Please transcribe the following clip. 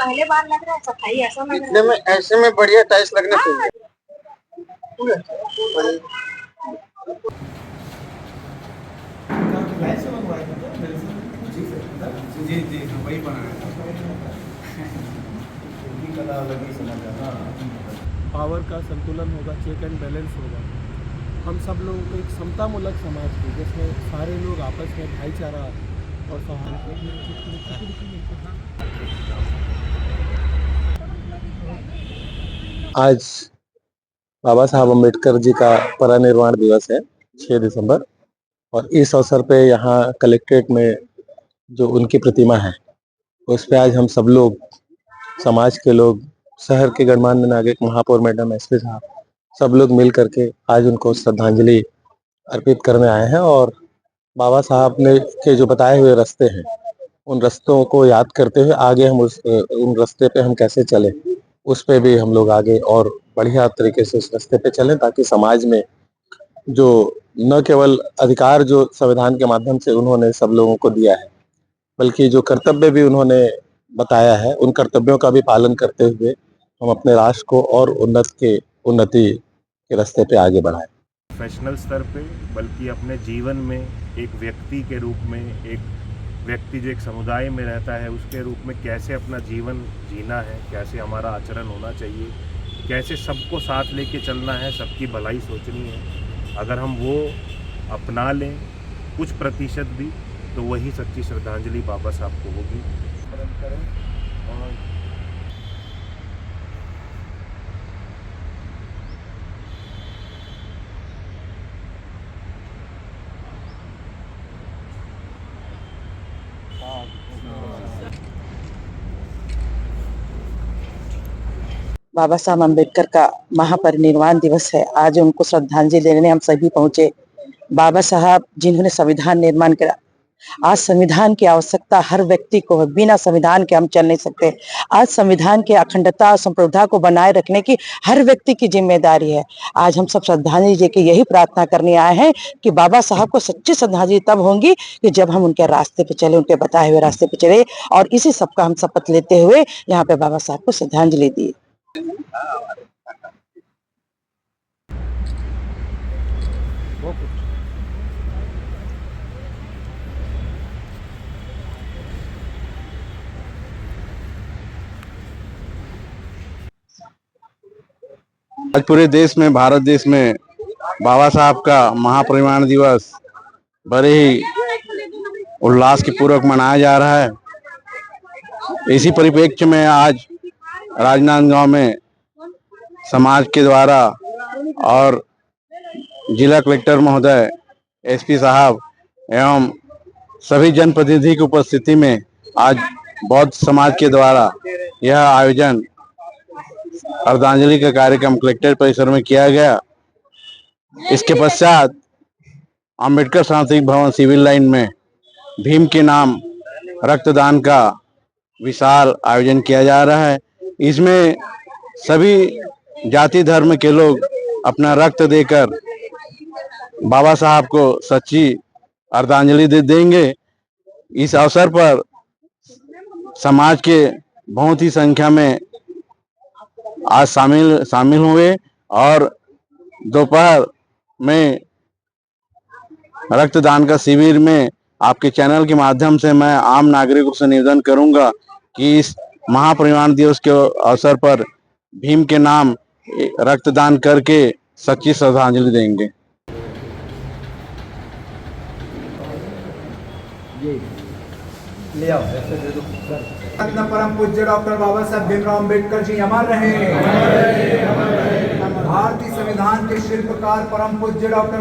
पहले बार लग रहा है सफाई, ऐसा लग इतने में ऐसे में बढ़िया टाइल्स लगने चाहिए। जी जी वही बनाया था। पावर का संतुलन होगा, चेक एंड बैलेंस होगा। हम सब लोगों को एक समतामूलक समाज की, जिसमें सारे लोग आपस में भाईचारा और सौहार्द। आज बाबा साहब अम्बेडकर जी का परिनिर्वाण दिवस है 6 दिसंबर, और इस अवसर पे यहाँ कलेक्ट्रेट में जो उनकी प्रतिमा है उस पे आज हम सब लोग, समाज के लोग, शहर के गणमान्य नागरिक, महापौर मैडम, एसपी साहब, सब लोग मिल करके आज उनको श्रद्धांजलि अर्पित करने आए हैं। और बाबा साहब ने के जो बताए हुए रास्ते हैं उन रास्तों को याद करते हुए आगे हम उन रास्ते पे हम कैसे चले, उस पे भी हम लोग आगे और बढ़िया तरीके से उस रास्ते पे चलें, ताकि समाज में जो न केवल अधिकार जो संविधान के माध्यम से उन्होंने सब लोगों को दिया है, बल्कि जो कर्तव्य भी उन्होंने बताया है, उन कर्तव्यों का भी पालन करते हुए हम अपने राष्ट्र को और उन्नति के रास्ते पे आगे बढ़ाएं। प्रोफेशनल स्तर पे, बल्कि अपने जीवन में एक व्यक्ति के रूप में, एक व्यक्ति जो एक समुदाय में रहता है उसके रूप में कैसे अपना जीवन जीना है, कैसे हमारा आचरण होना चाहिए, कैसे सबको साथ लेके चलना है, सबकी भलाई सोचनी है। अगर हम वो अपना लें कुछ प्रतिशत भी, तो वही सच्ची श्रद्धांजलि बाबा साहब को होगी। और बाबा साहब अम्बेडकर का महापरिनिर्वाण दिवस है। आज उनको श्रद्धांजलि देने हम सभी पहुंचे। बाबा साहब जिन्होंने संविधान निर्माण करा, आज संविधान की आवश्यकता हर व्यक्ति को है, बिना संविधान के हम चल नहीं सकते। आज संविधान की अखंडता और संप्रभुता को बनाए रखने की हर व्यक्ति की जिम्मेदारी है। आज हम सब श्रद्धांजलि दे के यही प्रार्थना करने आए हैं कि बाबा साहब को सच्ची श्रद्धांजलि तब होंगी कि जब हम उनके रास्ते पे चले, उनके बताए हुए रास्ते पे चले, और इसी सबका हम शपथ लेते हुए यहाँ पे बाबा साहब को श्रद्धांजलि दी। आज पूरे देश में, भारत देश में बाबा साहब का महापरिनिर्वाण दिवस बड़े ही उल्लास के पूर्वक मनाया जा रहा है। इसी परिप्रेक्ष्य में आज राजनांदगांव में समाज के द्वारा और जिला कलेक्टर महोदय, एसपी साहब एवं सभी जनप्रतिनिधि की उपस्थिति में आज बौद्ध समाज के द्वारा यह आयोजन श्रद्धांजलि का कार्यक्रम कलेक्टर परिसर में किया गया। इसके पश्चात अंबेडकर सांस्कृतिक भवन सिविल लाइन में भीम के नाम रक्तदान का विशाल आयोजन किया जा रहा है। इसमें सभी जाति धर्म के लोग अपना रक्त देकर बाबा साहब को सच्ची श्रद्धांजलि देंगे। इस अवसर पर समाज के बहुत ही संख्या में आज शामिल हुए और दोपहर में रक्तदान का शिविर में आपके चैनल के माध्यम से मैं आम नागरिकों से निवेदन करूंगा कि इस महापरिनिर्वाण दिवस के अवसर पर भीम के नाम रक्तदान करके सच्ची श्रद्धांजलि देंगे। परम पूज्य डॉक्टर बाबा साहब भीमराव अम्बेडकर जी अमर रहे। भारतीय संविधान के शिल्पकार परम पूज्य डॉक्टर